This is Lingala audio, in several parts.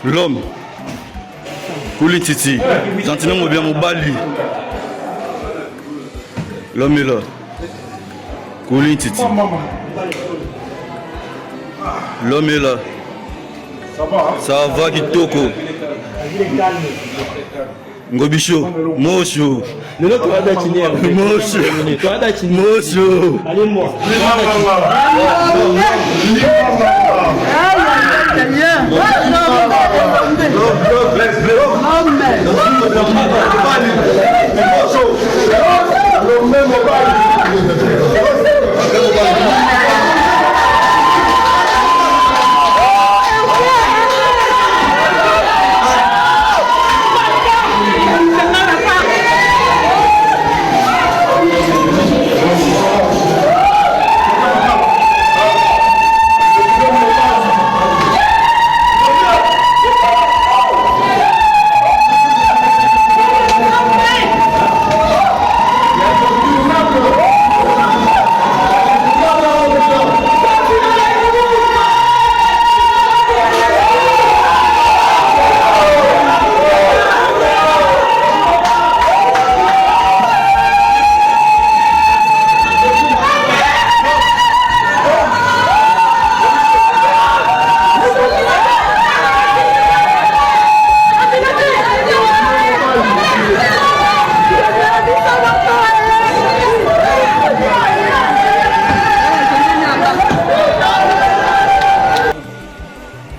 L'homme. Kouli Titi. Gentiment bien mon bali. L'homme est là. Kouli Titi. L'homme est là. Ça va Kitoko. Ngobicho. Mosho. Mosho. Mosho. Allez-moi.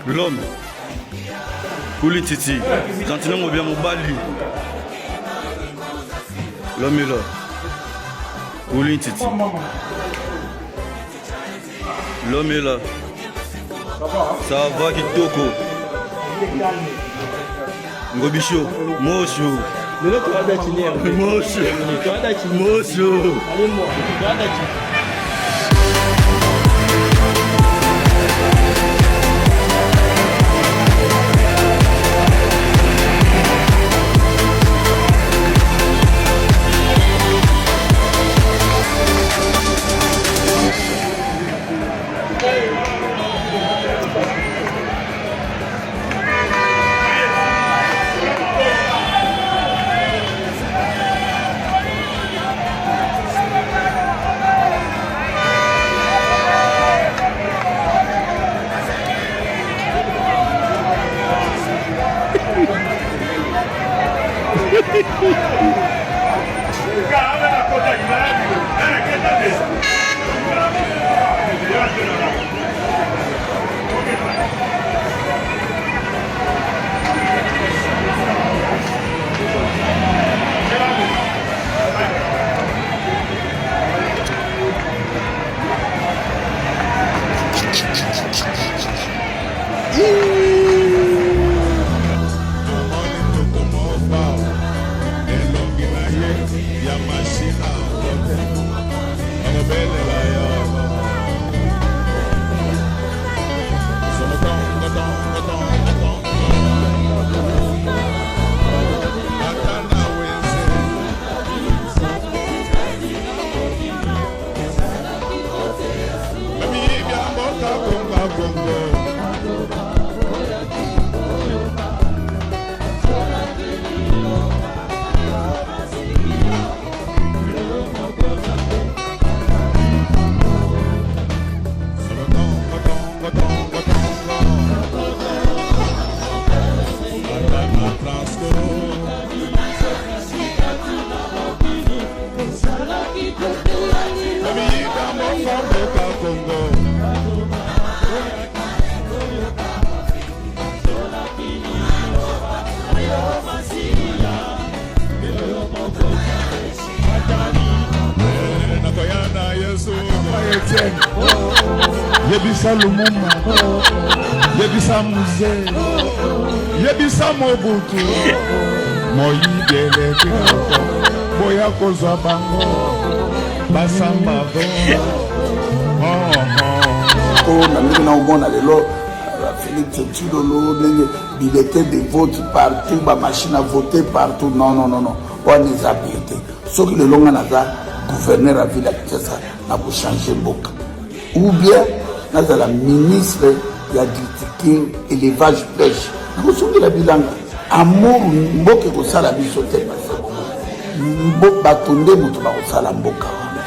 L'homme. Kouli Titi. Gentiment bien mon bali. L'homme est là. Kouli Titi. L'homme est là. Ça va Kitoko. Ngobicho. Mosho. Mosho. Mosho. Allez-moi. Yebisa Lumumba, Yebisa Muse, Yebisa Mobutu, Moyibele Kinoko, Boya Kozwa Bango, Basamba Go. Félix Tshilolo, il était de vote partout, ma machine à voter partout. Non, non, non, non. On les a piétés. Ceux qui le long à gouverneur à Villa Kinshasa n'a pas changé beaucoup. Ou bien, la ministre il y a agriculture, élevage, pêche. Nakosungela bilanga. Amour, mboke kosala biso te parce bato nde moto bakosala mboka wana.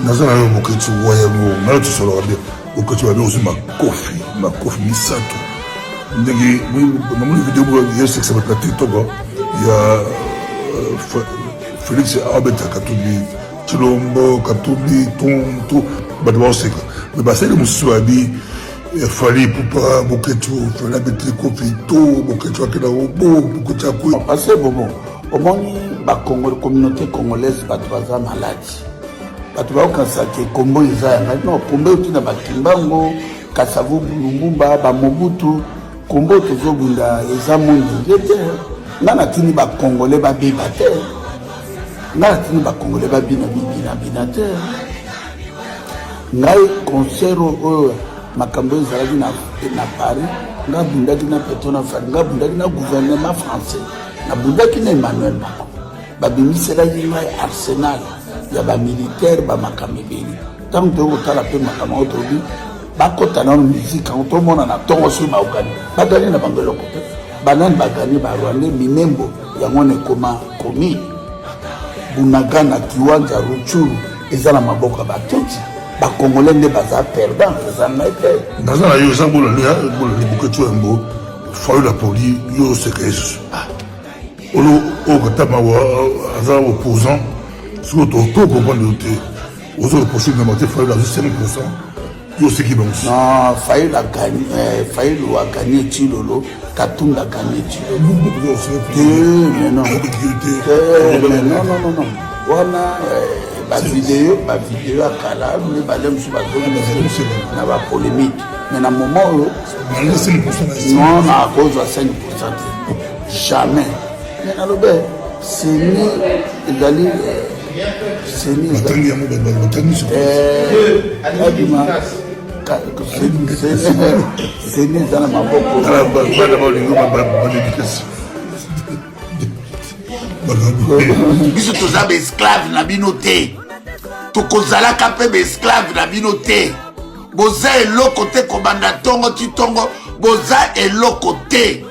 Naza na yo moketu wayango, ngalo tosoloka bien. Moketu wabi aussi makofi misato. Ndenge, namoni vidéo yo c'est que ça va être TikTok. Il y a Félix Albert Katumbi, Chilombo, Katumbi, tout, bato bakoseka. Mais basali mosusu babi fali pupa boketu fala betri kofi to boketu akena obo boketu akui parce que bon omoni ba communauté congolaise bato baza maladi bato baokanisa ke kombo eza yanga non kombo otina bakimbango kasavu lumbumba bamobutu kombo tozobunda eza mondi ye te nga natini bacongolais babeba te nga natini bacongolais babina te ngai concert oyo makambo ezalaki na Paris nga bundaki na Petona Fadi nga bundaki na gouvernement français na bundaki na Emmanuel Macron babimiselaki ngai arsenal ya bamilitaire bamakambo ebele ntango tokotala mpe makambo oyo tobi bakota nano musike yango tomona na ntongo soki baokani bagani na bango eloko te banani bagani barwande minembo yango na ekoma komi bunagana kiwanja ruchuru eza na maboko ya batoti bakongolais nde baza perdant eza ngai te naza na yo eza bolali boketu yango fayo la poli yo seka yesusu olo oyo katama aza opposant soki tokomprendre yo te ozo reproche ngamba te fayo azwi 5% yo seki bango non fayo aganye Tshilolo Katumbi aganye Tshilolo non wana bavideo ya kala mine bale mosu bazongi na bapolémique mais na moment oyo non na kozwa 5% jamais mais nalobe seni ezali abima seni eza na maboko biso toza baesclave na bino te tokozalaka mpe baesclave na bino te boza eloko te kobanda ntongo ti ntongo boza eloko te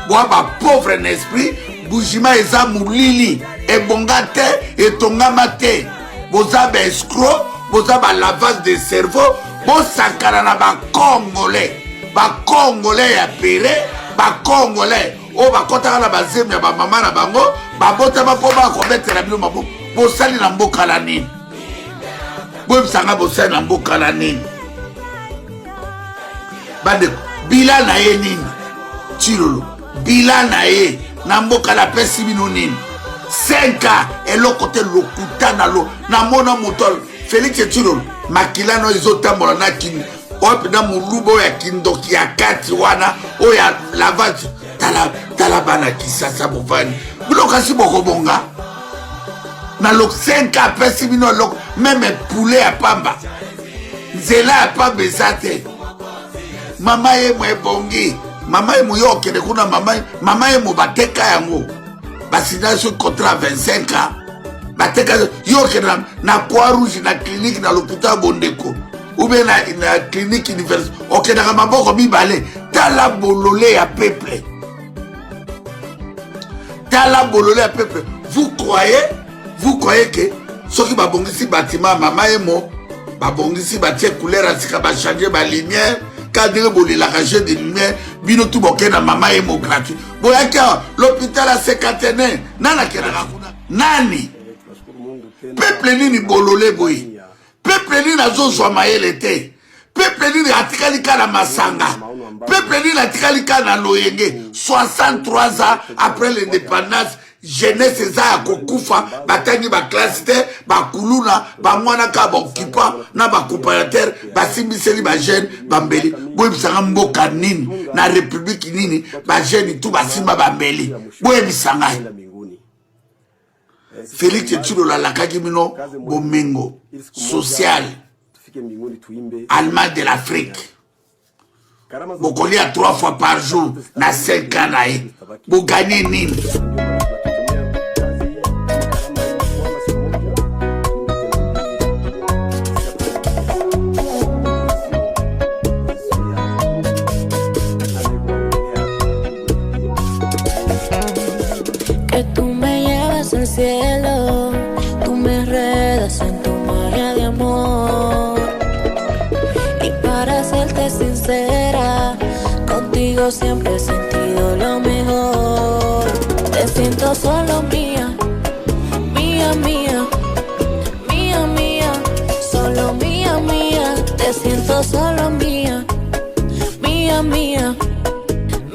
boa bapauvre na esprit bujima eza molili ebonga te etongama te boza baescro boza balavage de cerveau bosakana na bacongolais ya pere bacongolais oyo bakotaka na bazemi ya bamama na bango babotama mpo bakobetela bino maboko bosali na mboka na nini boyebisanga bosali na mboka na nini bandeko bila na ye nini Tshilolo bila na ye na mboka napesi bino nini 5 ans eloko te lokuta na mona moto Félix Tshilolo makilano ezotambola na kini oyo mpena moluba oyo ya kindoki ya kati wana oyo ya lavage tala bana kisasa bovani biloko asi bokobonga na loko 5 apesi bino eloko meme poulet ya pamba nzela ya pamba eza te mama ye mo ebongi mama ye mo yo okende kuna mama ye mo bateka yango basina so contrat 25 ans bateka yo okende na Croix Rouge na clinique na l'hôpital Bondeko ou bien na clinique université okendaka maboko mibale tala bolole ya peuple tala bolole ya peuple vous croyez que soki babongisi bâtiment mama emo babongisi batie couleur asika bachanger balumière kadire bolelaka jeu de lumière bino tu bokenda mama emo gratuit boyaki l'hôpital ya Sekatene nanakenaka kuna nani peuple nini bolole boyi peuple nini azozwa mayele te peuple nini atikali ka na masanga peuple nini atikali ka na loyenge 63 ans après l'indépendance jeunesse eza ya kokufa batangi baklasse te bakuluna bamwana ka baokipa na bacomparateur basimbiseli bajeune bambeli boyebisanga mboka nini na république nini bajeune tu basimba bambeli boyebisanga Félix Tshilolo alakaki bino bomengo social allemand de l'Afrique bokolia 3 fois par jour na 5 ans na ye boganye nini cielo, tú me enredas en tu magia de amor. Y para serte sincera, contigo siempre he sentido lo mejor. Te siento solo mía, mía, mía, mía, mía, solo mía, mía. Te siento solo mía, mía, mía,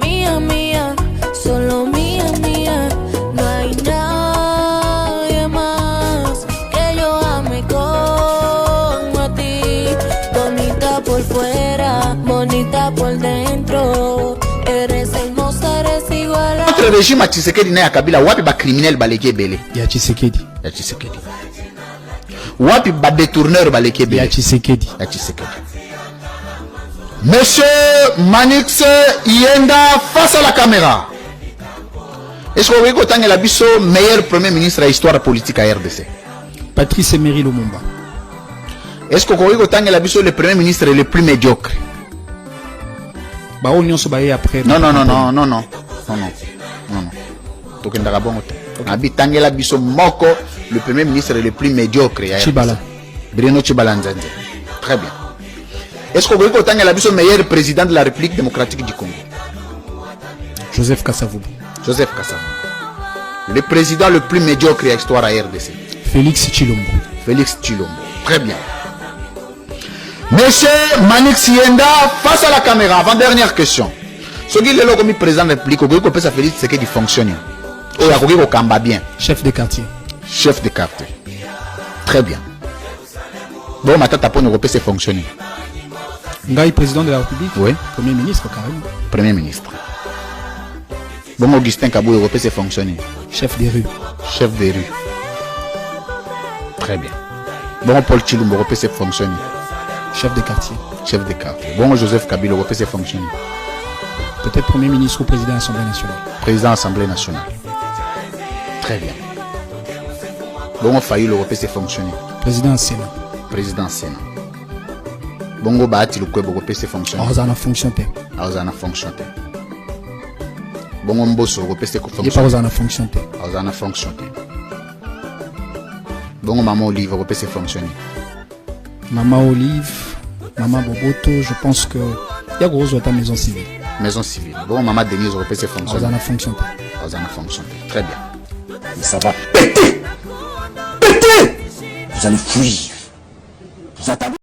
mía, mía, solo mía, mía. No hay nadie más que yo ame como a ti. Bonita por fuera, bonita por dentro. Eres hermosa, eres igual a... Notre régime à Tshisekedi na ya Kabila wapi ba criminel baleki ebele ya Tshisekedi. ya Tshisekedi. Wapi ba détourneur baleki ebele ya Tshisekedi. ya Tshisekedi. Monsieur Manix Yenda face à la caméra. Est-ce que vous avez la biso meilleur premier ministre à l'histoire politique à RDC? Patrice Emery Lumumba. Est-ce que vous avez la biso le premier ministre le plus médiocre? Bah on se bat après. Non non non non non non non non non non. Donc on a bon. Abi tangela biso moko le premier ministre le plus médiocre à RDC. Chibala. Bruno Chibala Nzanze. Très bien. Est-ce que vous avez la biso meilleur président de la République démocratique du Congo? Joseph Kasavubu. Joseph Kassam. Le président le plus médiocre à l'histoire à RDC. Félix Tshilombo. Félix Tshilombo. Très bien. Monsieur Manix Yenda, face à la caméra, avant-dernière question. Ce qui est le comme président de la République, vous peut ça Félix c'est qui fonctionne. Oh, il y a Kamba bien. Chef de quartier. Chef de quartier. Très bien. Bon, maintenant, t'as pas une c'est fonctionner. Ngaï, président de la République. Oui. Premier ministre, carrément. Premier ministre. Bon, Augustin Kabou, Européen, c'est fonctionner. Chef des rues. Chef des rues. Très bien. Bon, Paul Tshilombo, Européen, c'est fonctionner. Chef de quartier. Chef de quartier. Bon, Joseph Kabila, Européen, c'est fonctionner. Peut-être Premier ministre ou président de l'Assemblée nationale. Président de l'Assemblée nationale. Très bien. Bon, Fayou, Européen, c'est fonctionner. Président Sénat. Président Sénat. Bongo Bahati, Européen, c'est fonctionner. Alors, ça a fonctionné. Alors, ça a fonctionné. Bongo Mbosso, Européen, c'est Il n'y a pas de fonction. Alors, ça a fonctionné. Bongo Maman Olive, Européen, c'est fonctionner. Maman Olive, Maman Boboto, je pense que il y a gros ta maison civile. Maison civile. Bon, Maman Denise, Européen, c'est fonctionner. Alors, ça a fonctionné. Alors, ça a fonctionné. Très bien. Mais ça va péter. Péter. Vous allez fuir. Vous attendez.